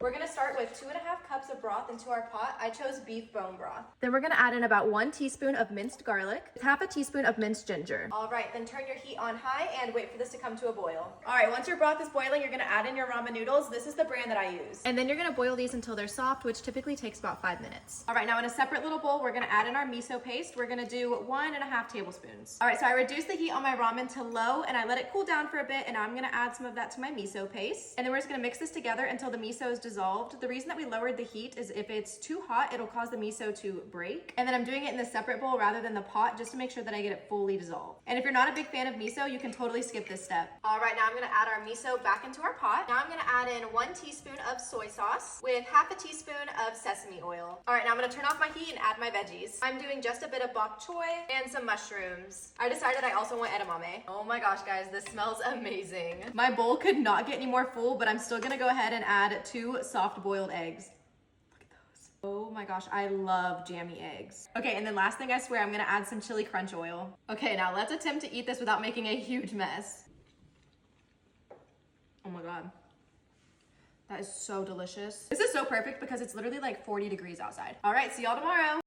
We're gonna start with 2.5 cups of broth into our pot. I chose beef bone broth. Then we're gonna add in about 1 teaspoon of minced garlic, half a teaspoon of minced ginger. All right, then turn your heat on high and wait for this to come to a boil. All right, once your broth is boiling, you're gonna add in your ramen noodles. This is the brand that I use. And then you're gonna boil these until they're soft, which typically takes about 5 minutes. All right, now in a separate little bowl, we're gonna add in our miso paste. We're gonna do 1.5 tablespoons. All right, so I reduced the heat on my ramen to low and I let it cool down for a bit, and now I'm gonna add some of that to my miso paste. And then we're just gonna mix this together until the miso is dissolved. The reason that we lowered the heat is if it's too hot, it'll cause the miso to break. And then I'm doing it in the separate bowl rather than the pot just to make sure that I get it fully dissolved. And if you're not a big fan of miso, you can totally skip this step. All right, now I'm gonna add our miso back into our pot. Now I'm gonna add in 1 teaspoon of soy sauce with half a teaspoon of sesame oil. All right, now I'm gonna turn off my heat and add my veggies. I'm doing just a bit of bok choy and some mushrooms. I decided I also want edamame. Oh my gosh, guys, this smells amazing. My bowl could not get any more full, but I'm still gonna go ahead and add 2 soft boiled eggs. Look at those. Oh my gosh, I love jammy eggs. Okay, and then last thing, I swear, I'm gonna add some chili crunch oil. Okay, now let's attempt to eat this without making a huge mess. Oh my God. That is so delicious. This is so perfect because it's literally like 40 degrees outside. All right, see y'all tomorrow.